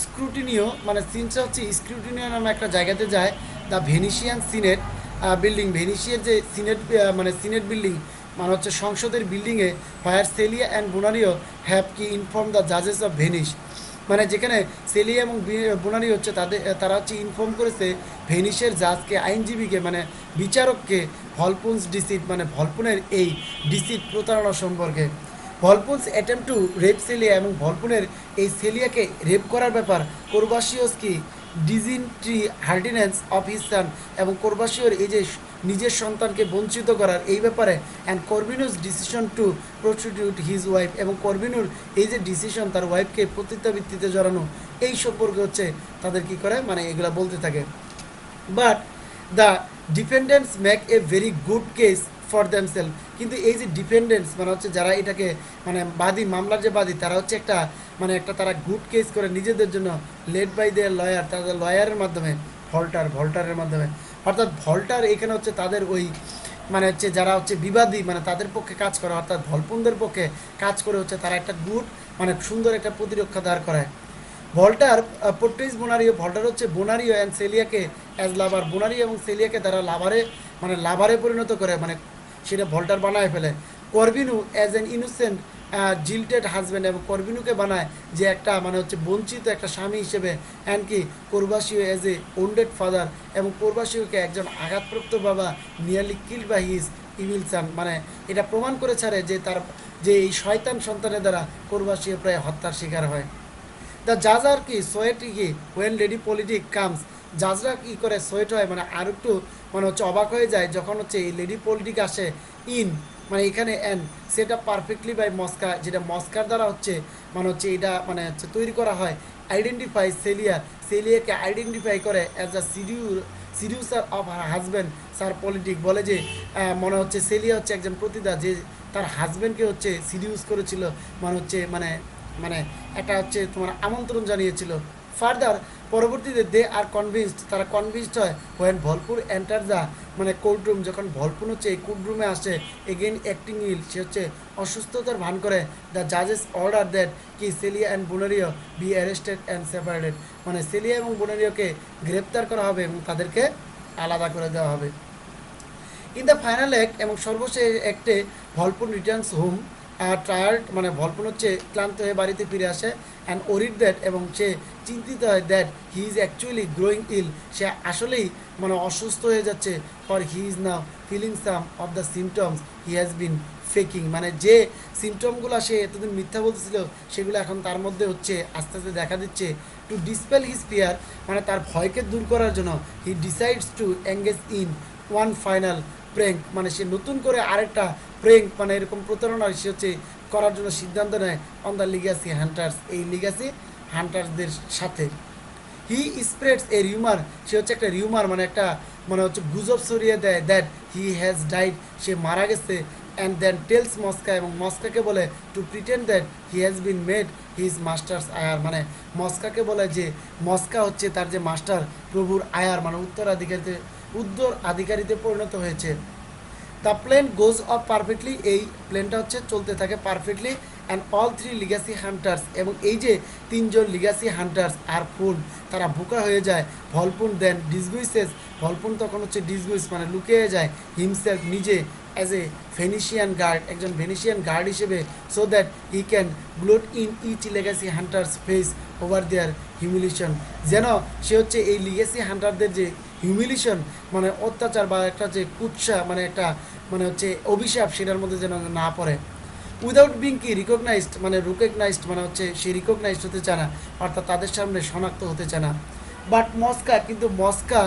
Scrutineo, মানে সিনটা হচ্ছে স্ক্রুটিনিও নামে একটা জায়গাতে যায়। দ্য ভেনিশিয়ান সিনেট বিল্ডিং, ভেনিসিয়ার যে সিনেট মানে সিনেট বিল্ডিং মানে হচ্ছে সংসদের বিল্ডিংয়ে, ফায়ার সেলিয়া অ্যান্ড বোনারিও হ্যাভ কি ইনফর্ম দ্য জাজেস অফ ভেনিস, মানে যেখানে সেলিয়া এবং বোনারি হচ্ছে তারা হচ্ছে ইনফর্ম করেছে ভেনিসের জাজকে, আইনজীবীকে মানে বিচারককে, ভলপুন্স ডিসিট মানে ভলপুনের এই ডিসিট প্রতারণা সম্পর্কে। ভলপুন্স অ্যাটেম্প টু রেপ সেলিয়া, এবং ভলপুনের এই সেলিয়াকে রেপ করার ব্যাপার। কোরবাসিওস কি ডিজিনট্রি হার্ডিনেন্স অফ হিজ সান, এবং কোরবাসিওর এই যে নিজের সন্তানকে বঞ্চিত করার এই ব্যাপারে, and Corvino's decision to prostitute his wife, এবং করবিনুর এই যে ডিসিশন তার ওয়াইফকে পতিতাবৃত্তিতে জড়ানো, এই সম্পর্কে হচ্ছে তাদের কি করে মানে এগুলা বলতে থাকে। But the defendants make a very good case for themself. কিন্তু এই যে ডিপেন্ডেন্স মানে হচ্ছে যারা এটাকে মানে বাদী, মামলার যে বাদী, তারা হচ্ছে একটা মানে একটা তারা গুড কেস করে নিজেদের জন্য, লেড বাই দেয়ার লয়ার, তাদের লয়ারের মাধ্যমে, ভল্টারের মাধ্যমে। অর্থাৎ ভল্টার এখানে হচ্ছে তাদের ওই মানে হচ্ছে যারা হচ্ছে বিবাদী মানে তাদের পক্ষে কাজ করে, অর্থাৎ ভলপুনদের পক্ষে কাজ করে হচ্ছে তারা একটা গুড মানে সুন্দর একটা প্রতিরক্ষা দাঁড় করায়। ভল্টার পোর্ট্রেইজ বোনারিও, ভল্টার হচ্ছে বোনারিও অ্যান্ড সেলিয়াকে অ্যাজ লাভার, বোনারিও এবং সেলিয়াকে তারা লাভারে মানে লাভারে পরিণত করে, মানে সেটা ভল্টার বানায় ফেলে। করবিনু অ্যাজ অ্যান ইনোসেন্ট জিল্টেড হাজব্যান্ড, এবং করবিনুকে বানায় যে একটা মানে হচ্ছে বঞ্চিত একটা স্বামী হিসেবে, অ্যান্ড কি Corbaccio as a wounded father, এবং কোরবাসিওকে একজন আঘাতপ্রাপ্ত বাবা, nearly killed by his evil son, মানে এটা প্রমাণ করে ছাড়ে যে তার যে এই শয়তান সন্তানের দ্বারা কোরবাসিও প্রায় হত্যার শিকার হয়। দ্য জাজ আর কি সোয়েট কি ওয়েন লেডি পলিটিক কামস, জাজরা কী করে সোয়েট হয় মানে আর একটু মানে হচ্ছে অবাক হয়ে যায় যখন হচ্ছে এই লেডি পলিটিক আসে ইন মানে এখানে অ্যান্ড সেটা পারফেক্টলি বাই মস্কা, যেটা মস্কার দ্বারা হচ্ছে মানে হচ্ছে এটা মানে হচ্ছে তৈরি করা হয়। আইডেন্টিফাই সেলিয়াকে আইডেন্টিফাই করে as a seducer of her husband Sir Politic, বলে যে মনে হচ্ছে সেলিয়া হচ্ছে একজন প্রতিদা যে তার হাজব্যান্ডকে হচ্ছে সিডিউস করেছিল, মানে হচ্ছে মানে মানে একটা হচ্ছে তোমার আমন্ত্রণ জানিয়েছিল। ফার্দার পরবর্তীতে দে আর কনভিন্সড, তারা কনভিন্সড হয় হোয়েন ভলপুর এন্টার দ্য মানে কোর্টরুম, যখন ভলপুর হচ্ছে এই কোর্টরুমে আসে এগেইন অ্যাক্টিং ইল, সে হচ্ছে অসুস্থতার ভান করে। দ্য জাজেস অর্ডার দ্যাট কি Celia and Bonario be arrested and separated, মানে সেলিয়া এবং বোনারিওকে গ্রেপ্তার করা হবে এবং তাদেরকে আলাদা করে দেওয়া হবে। ইন দ্য ফাইনাল অ্যাক্ট এবং সর্বশেষ অ্যাক্টে ভলপুর রিটার্নস হোম টায়ার্ড, মানে ভলপুর হচ্ছে ক্লান্ত হয়ে বাড়িতে ফিরে আসে, অ্যান্ড ওরিড দ্যাট, এবং সে চিন্তিত হয় that he is actually growing ill, সে আসলেই মানে অসুস্থ হয়ে যাচ্ছে। For he is now feeling some of the symptoms he has been faking, মানে যে সিমটমগুলো সে এতদিন মিথ্যা বলতেছিল সেগুলো এখন তার মধ্যে হচ্ছে আস্তে আস্তে দেখা দিচ্ছে। টু ডিসপেল হিজ ফিয়ার, মানে তার ভয়কে দূর করার জন্য he decides to engage in one final prank, মানে সে নতুন করে আরেকটা প্রেঙ্ক মানে এরকম প্রতারণা সে হচ্ছে করার জন্য সিদ্ধান্ত নেয় অন দ্য লিগাসি হান্টার্স, এই লিগাসি হান্টার্সদের সাথে। হি স্প্রেডস এ রিউমার, সে হচ্ছে একটা রিউমার মানে একটা মানে হচ্ছে গুজব ছড়িয়ে দেয় দ্যাট হি হ্যাজ ডাইড, সে মারা গেছে। অ্যান্ড দেন টেলস মস্কা, এবং মস্কাকে বলে to pretend that he has been made his master's heir, মানে মস্কাকে বলে যে মস্কা হচ্ছে তার যে মাস্টার প্রভুর আয়ার মানে উত্তরাধিকারীতে পরিণত হয়েছে। The plane goes off perfectly, এই প্লেনটা হচ্ছে চলতে থাকে perfectly. And all three legacy hunters, এবং এই যে তিনজন লিগাসি হান্টার্স আর ফুল তারা বোকা হয়ে যায়। ভলপুন দেন ডিসগুইসেস, ভলপুন তখন হচ্ছে ডিসগুইস মানে লুকিয়ে যায় হিমসেলফ নিজে অ্যাজ এ ভেনিশিয়ান গার্ড, একজন ভেনিশিয়ান গার্ড হিসেবে, so that he can gloat in each legacy hunters face over their humiliation, যেন সে হচ্ছে এই লিগেসি হান্টারদের যে হিউমিলিশন মানে অত্যাচার বা একটা যে কুৎসা মানে একটা মানে হচ্ছে অভিশাপ সেটার মধ্যে যেন না পড়ে। উইদাউট বিং কি রিকগনাইজড, মানে মানে হচ্ছে সে রিকগনাইজড হতে চায় না, অর্থাৎ তাদের সামনে শনাক্ত হতে চায় না। বাট মস্কা, কিন্তু মস্কা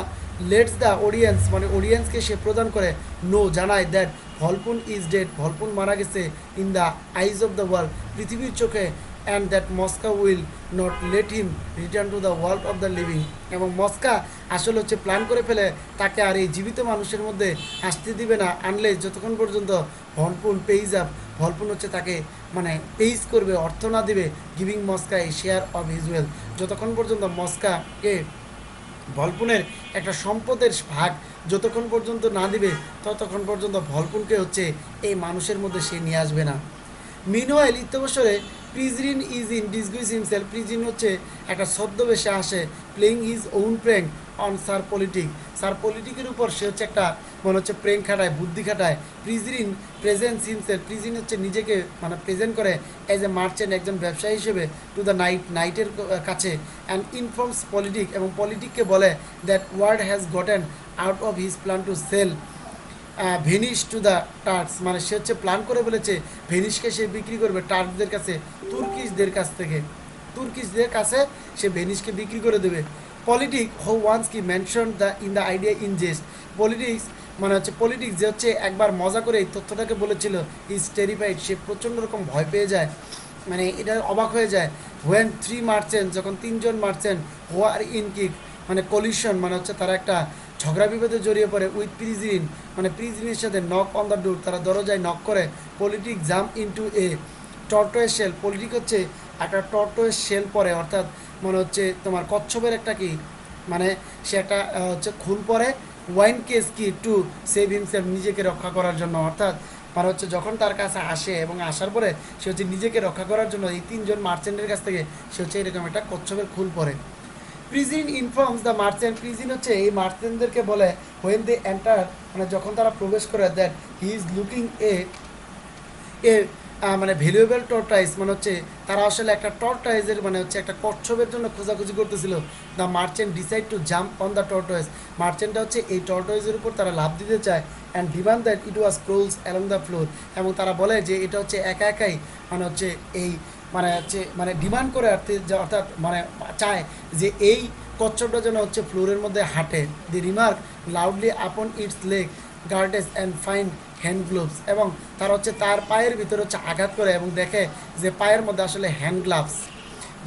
লেটস দ্য অডিয়েন্স, মানে অডিয়েন্সকে সে প্রদান করে নো জানায় that Volpone is dead, Volpone মারা গেছে in the eyes of the world, পৃথিবীর চোখে। And that মস্কা will not let him return to the world of the living, এবং মস্কা আসলে হচ্ছে প্ল্যান করে ফেলে তাকে আর এই জীবিত মানুষের মধ্যে আসতে দিবে না, আনলে যতক্ষণ পর্যন্ত ভলপুন পেইজ আপ, ভলপুন হচ্ছে তাকে মানে পেইজ করবে, অর্থ না দিবে, giving মস্কা A share of his wealth, যতক্ষণ পর্যন্ত মস্কাকে ভলপুনের একটা সম্পদের ভাগ যতক্ষণ পর্যন্ত না দিবে ততক্ষণ পর্যন্ত ভলপুনকে হচ্ছে এই মানুষের মধ্যে সে নিয়ে আসবে না। মিনওয়াইল ইত্যবসরে Peregrine is in disguise himself, Peregrine হচ্ছে একটা ছদ্মবেশে আসে playing his own prank on Sir পলিটিকের উপর সে হচ্ছে একটা মনে হচ্ছে প্রেঙ্ক খাটায়, বুদ্ধি খাটায়। প্রিজরিন প্রেজেন্স হিমসেলফ, প্রিজরিন হচ্ছে নিজেকে মানে প্রেজেন্ট করে অ্যাজ এ মার্চেন্ট, একজন ব্যবসায়ী হিসেবে টু দ্য নাইটের কাছে। অ্যান্ড ইনফর্মস পলিটিক, এবং পলিটিককে বলে that word has gotten out of his plan to sell Venice to the Turks, মানে সে হচ্ছে প্ল্যান করে বলেছে ভেনিসকে সে বিক্রি করবে টার্কসদের কাছে, তুর্কিশদের কাছে সে ভেনিসকে বিক্রি করে দেবে। পলিটিক হো ওয়ান্স কি mention the in the idea in jest, Politics মানে হচ্ছে পলিটিক্স যে হচ্ছে একবার মজা করে এই তথ্যটাকে বলেছিল ইজ টেরিফাইড, সে প্রচণ্ড রকম ভয় পেয়ে যায়, মানে এটা অবাক হয়ে যায়। হোয়েন থ্রি মার্চেন্ট, যখন তিনজন মার্চেন্ট হো আর ইন কি মানে কলিশন মানে হচ্ছে তারা একটা ঝগড়া বিবাদে জড়িয়ে পড়ে উইথ প্রিজিন মানে প্রিজিনের সাথে নক অন দ্য ডোর, তারা দরজায় নক করে। Politic jump into a tortoise shell, politic হচ্ছে একটা টর্টোয়েস শেল পরে, অর্থাৎ মনে হচ্ছে তোমার কচ্ছপের একটা কি মানে সে একটা হচ্ছে খুন পরে ওয়াইন কেস কি টু সেভ হিমসেলফ, নিজেকে রক্ষা করার জন্য। অর্থাৎ মানে হচ্ছে যখন তার কাছে আসে এবং আসার পরে সে হচ্ছে নিজেকে রক্ষা করার জন্য এই তিনজন মার্চেন্টের কাছ থেকে সে হচ্ছে এরকম একটা কচ্ছপের খুন পরে। প্রিজিন ইনফর্মস দ্য মার্চেন্ট, প্রিজিন হচ্ছে এই মার্চেন্টদেরকে বলে হোয়েন দে এন্টার মানে যখন তারা প্রবেশ করে দ্যাট হি ইজ লুকিং এ এ মানে ভ্যালুয়েবল টর্টাইজ, মানে হচ্ছে তারা আসলে একটা টর্টাইজের মানে হচ্ছে একটা কচ্ছপের জন্য খোঁজাখুঁজি করতেছিল। The merchant decide to jump on the tortoise, মার্চেন্টটা হচ্ছে এই টর্টয়েজের উপর তারা লাভ দিতে চায়। And demand that it was crawls along the floor, এবং তারা বলে যে এটা হচ্ছে একা একাই মানে হচ্ছে এই মানে হচ্ছে মানে ডিমান্ড করে অর্থাৎ মানে চায় যে এই কচ্ছপটা যেন হচ্ছে ফ্লোরের মধ্যে হাঁটে। The remark loudly upon its leg guards and fine hand gloves, এবং তারা হচ্ছে তার পায়ের ভিতরে হচ্ছে আঘাত করে এবং দেখে যে পায়ের মধ্যে আসলে hand gloves.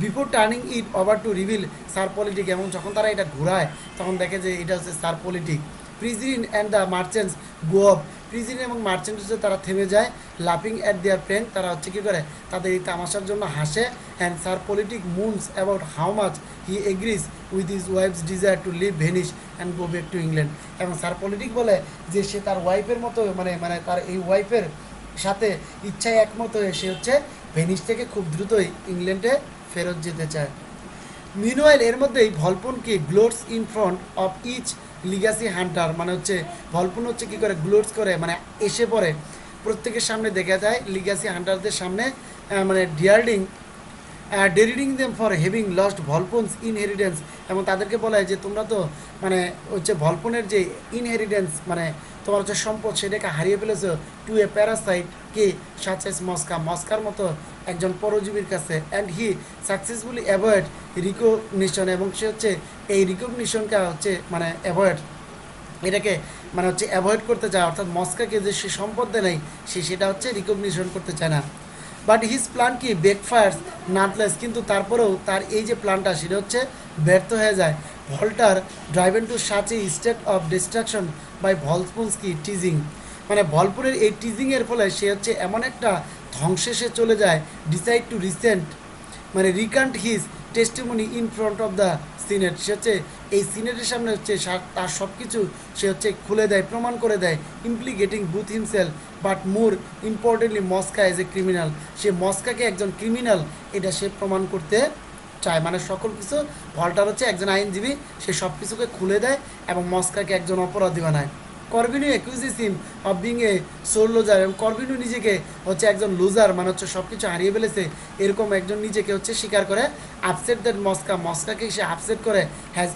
Before turning it over two reveal sir politic, এবং যখন তারা এটা ঘুরায় তখন দেখে যে এটা হচ্ছে Sir Politic. Peregrine and the merchants go off, Peregrine এবং মার্চেন্ট হচ্ছে তারা থেমে যায়। লাফিং অ্যাট দেয়ার প্রেন, তারা হচ্ছে কী করে তাদের এই তামাশার জন্য হাসে। And Sir Politic moans about how much he agrees with his wife's desire to leave Venice and go back to England, এবং স্যার পলিটিক বলে যে সে তার ওয়াইফের মতো মানে মানে তার এই ওয়াইফের সাথে ইচ্ছায় একমত হয়ে সে হচ্ছে ভেনিস থেকে খুব দ্রুতই ইংল্যান্ডে ফেরত যেতে চায়। মিনওয়াইল এর মধ্যেই ভলপুনকে gloats in front of each legacy hunter, মানে হচ্ছে ভলপুন হচ্ছে কী করে গ্লোটস করে মানে এসে পড়ে প্রত্যেকের সামনে দেখা যায় লিগাসি হান্টারদের সামনে মানে deriding them for having lost Volpone's inheritance, এবং তাদেরকে বলা হয় যে তোমরা তো মানে হচ্ছে ভলপুনের যে ইনহেরিটেন্স মানে তোমার হচ্ছে সম্পদ সেটাকে হারিয়ে ফেলেছো টু এ প্যারাসাইট কে সাচেস মস্কা, মস্কার মতো একজন পরজীবীর কাছে। And he successfully avoid recognition, এবং সে হচ্ছে এই রিকগনিশনকে হচ্ছে মানে এটাকে মানে হচ্ছে অ্যাভয়েড করতে চায়, অর্থাৎ মস্কাকে যে সে সম্পদ দেয় নাই সেটা হচ্ছে রিকগনিশন করতে চায় না। বাট হিজ প্ল্যান কি ব্যাকফায়ার্স নাটলেস, কিন্তু তারপরেও তার এই যে প্ল্যানটা সেটা হচ্ছে ব্যর্থ হয়ে যায়। Voltore driven to such a state of distraction by ভলপুন্সকি টিজিং, মানে ভলপুরের এই টিজিংয়ের ফলে সে হচ্ছে এমন একটা ধ্বংসে সে চলে যায়। ডিসাইড টু মানে recant his testimony in front of the senate, সে হচ্ছে এই সিনেটের সামনে হচ্ছে তার সব কিছু সে হচ্ছে খুলে দেয়, প্রমাণ করে দেয়। Implicating both himself but more importantly Mosca as a criminal, সে মস্কাকে একজন ক্রিমিনাল এটা সে প্রমাণ করতে চায়। মানে সকল কিছু ভল্টার হচ্ছে একজন আইনজীবী, সে সব কিছুকে খুলে দেয় এবং মস্কাকে একজন অপরাধী বানায়। Corvino accuses him of being a sore loser, এবং করবিনু নিজেকে হচ্ছে একজন লুজার মানে হচ্ছে সব কিছু হারিয়ে ফেলেছে এরকম একজন নিজেকে হচ্ছে স্বীকার করে। আপসেট দ্যাট মস্কাকে সে আপসেট করে হ্যাজ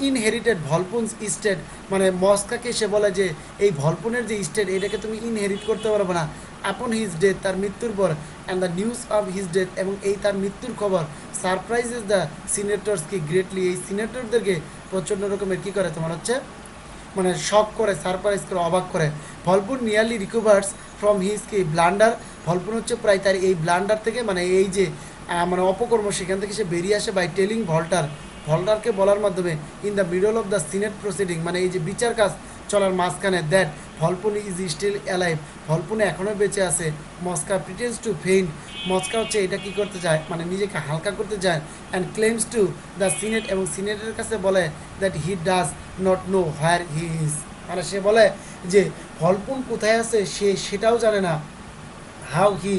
ইনহেরিটেড ভলপুনস স্টেট, মানে মস্কাকে সে বলে যে এই ভলপুনের যে স্টেট এটাকে তুমি ইনহেরিট করতে পারবে না। আপন হিজ ডেথ, তার মৃত্যুর পর। And the news of his death, এবং এই তার মৃত্যুর খবর সারপ্রাইজেস দ্য সিনেটর্স কি গ্রেটলি, এই সিনেটরদেরকে প্রচণ্ড রকমের কী করে তোমার হচ্ছে মানে শক করে, সারপ্রাইজ করে, অবাক করে। ভলপুন নিয়ারলি রিকভার্স ফ্রম হিজ কি ব্লান্ডার, ভলপুন হচ্ছে প্রায় তার এই ব্লান্ডার থেকে মানে এই যে মানে অপকর্ম সেখান থেকে সে বেরিয়ে আসে বাই টেলিং ভল্টারকে বলার মাধ্যমে in the middle of the senate proceeding, মানে এই যে বিচার কাজ চলার মাঝখানে that Volpone is still alive, ভলপুনে এখনও বেঁচে আছে। মস্কা প্রিটেন্স টু ফেইন্ট, মস্কা হচ্ছে এটা কী করতে চায় মানে নিজেকে হালকা করতে চায়। And claims to the senate, এবং সিনেটের কাছে বলে that he does not know where he is, মানে সে বলে যে ভলপুন কোথায় আছে সে সেটাও জানে না। হাউ হি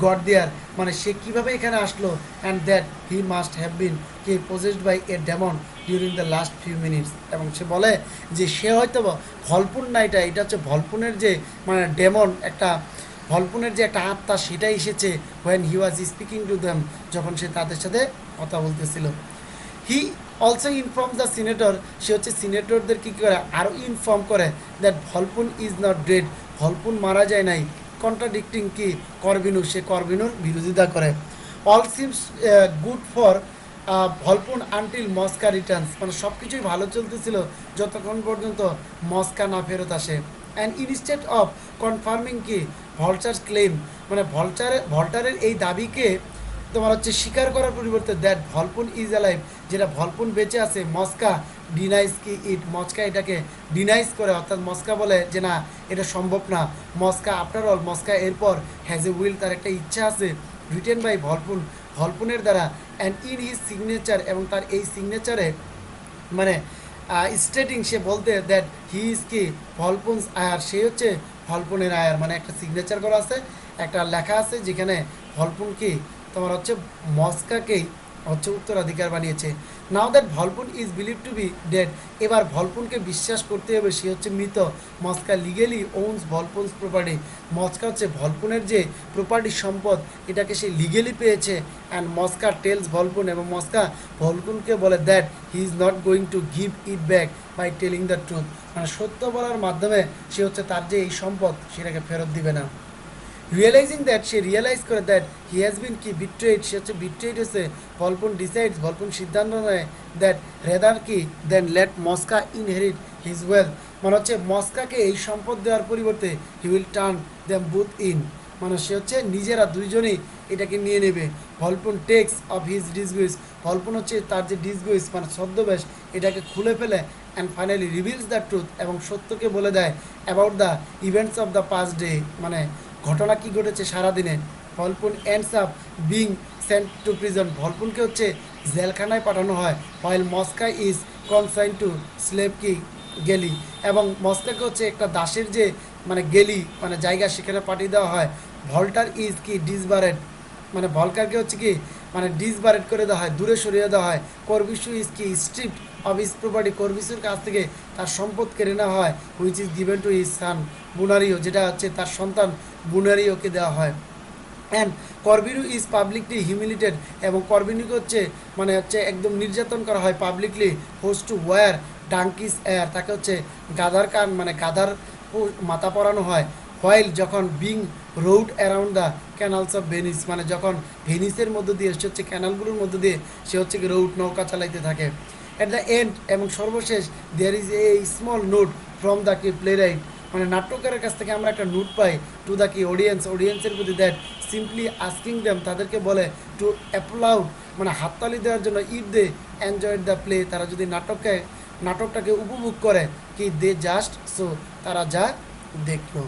গট দেয়ার, মানে সে কীভাবে এখানে আসলো। And that he must have been কে possessed by a demon during the last few minutes, এবং সে বলে যে সে হয়তো ভলপুন না, এটা হচ্ছে ভলপুনের যে মানে ডেমন একটা ভলপুনের যে একটা আত্মা সেটাই এসেছে when he was speaking to them, যখন সে তাদের সাথে কথা বলতেছিল। He also inform the senator, সে হচ্ছে সিনেটরদের কী করে আরও ইনফর্ম করে that Volpone is not dead, Volpone মারা যায় নাই। কন্ট্রাডিক্টিং কি করবিনু, সে করবিনুর বিরোধিতা করে। All seems good for Volpone until Mosca returns, মানে সব কিছুই ভালো চলতেছিল যতক্ষণ পর্যন্ত মস্কা না ফেরত আসে। অ্যান্ড ইনস্টেড অফ কনফার্মিং কি ভলচার্স ক্লেম, মানে ভল্টারের এই দাবিকে তোমার হচ্ছে স্বীকার করার পরিবর্তে দ্যাট ভলপুন ইজ অ্যালাইভ, যেটা ভলপুন বেঁচে আছে, মস্কা ডিনাইস কি ইট, মস্কা এটাকে ডিনাইস করে, অর্থাৎ মস্কা বলে যে না এটা সম্ভব না। মস্কা আফটার অল, মস্কা এরপর হ্যাজ এ উইল, তার একটা ইচ্ছা আছে, রিটেন বাই ভলপুন, ভলপুনের দ্বারা, অ্যান্ড ইন হিজ সিগনেচার, এবং তার এই সিগনেচারে মানে স্টেটিং, সে বলতে দ্যাট হি ইজ কি ভলপুনস আয়ার, সে হচ্ছে ভলপুনের আয়ার, মানে একটা সিগনেচার করা আছে, একটা লেখা আছে যেখানে ভলপুন কি তোমার হচ্ছে মস্কাকেই হচ্ছে উত্তরাধিকার বানিয়েছে। Now that Volpone is believe to be dead, এবার ভলপুনকে বিশ্বাস করতে হবে সে হচ্ছে মৃত। মস্কা লিগেলি ওনস ভলপুনস প্রপার্টি, মস্কা হচ্ছে ভলপুনের যে প্রপার্টি সম্পদ এটাকে সে লিগেলি পেয়েছে। অ্যান্ড মস্কা টেলস ভলপুন, এবং মস্কা ভলপুনকে বলে that he is not going to give it back by telling the truth, মানে সত্য বলার মাধ্যমে সে হচ্ছে তার যে এই সম্পদ সেটাকে ফেরত দিবে না। রিয়েলাইজিং দ্যাট, সে রিয়েলাইজ করে দ্যাট হি হ্যাজ বিন কি বিট্রেড, সে হচ্ছে বিট্রেড হয়েছে। ভলপুন ডিসাইডস, ভলপুন সিদ্ধান্ত নেয় দ্যাট রেদার কি then let মস্কা inherit his wealth, মানে হচ্ছে মস্কাকে এই সম্পদ দেওয়ার পরিবর্তে he will turn them booth in, মানে সে হচ্ছে নিজেরা দুইজনেই এটাকে নিয়ে নেবে। ভলপুন টেক্স অফ হিজ ডিসগুইস, ভলপুন হচ্ছে তার যে ডিসগুইস মানে ছদ্মবেশ এটাকে খুলে ফেলে। And finally reveals the truth, এবং সত্যকে বলে দেয় about the events of the past day, মানে ঘটনা কি ঘটেছে সারাদিনে। ভলপুন ends up being sent to prison, ভলপুনকে হচ্ছে জেলখানায় পাঠানো হয়। While Mosca is consign to slave কি গেলি, এবং মস্কাকে হচ্ছে একটা দাসের যে মানে গেলি মানে জায়গা সেখানে পাঠিয়ে দেওয়া হয়। ভল্টার ইজ কি ডিসবারেড, মানে ভলকারকে হচ্ছে কি মানে ডিসবারেড করে দেওয়া হয়, দূরে সরিয়ে দেওয়া হয়। করবিশু ইজ কি স্ট্রিপ্ট অফ হিজ প্রপার্টি, করবিশুর কাছ থেকে তার সম্পদ কেড়ে নেওয়া হয়। Which is given to his son Bonario, যেটা হচ্ছে তার সন্তান বুনারিওকে দেওয়া হয়। And Corvino is publicly humiliated, এবং করবিনুকে হচ্ছে মানে হচ্ছে একদম নির্যাতন করা হয় publicly. Forced to wear donkey's ears, তাকে হচ্ছে গাধার কান মানে গাধার মাথা পরানো হয়। হোয়াইল যখন being road around the canals of Venice, মানে যখন ভেনিসের মধ্য দিয়ে সে হচ্ছে ক্যানালগুলোর মধ্য দিয়ে সে হচ্ছে কি রোড নৌকা চালাইতে থাকে। অ্যাট দ্য এন্ড, এবং সর্বশেষ there is a small note from the কি প্লে রাইট, মানে নাট্যকারের কাছ থেকে আমরা একটা নোট পাই টু দ্য কি অডিয়েন্স, অডিয়েন্সের প্রতি দ্যাট সিম্পলি আস্কিং দেম, তাদেরকে বলে টু অ্যাপ্লাউড মানে হাততালি দেওয়ার জন্য, if they enjoyed the play, তারা যদি নাটকটাকে উপভোগ করে কি দে জাস্ট সো, তারা যা দেখলো।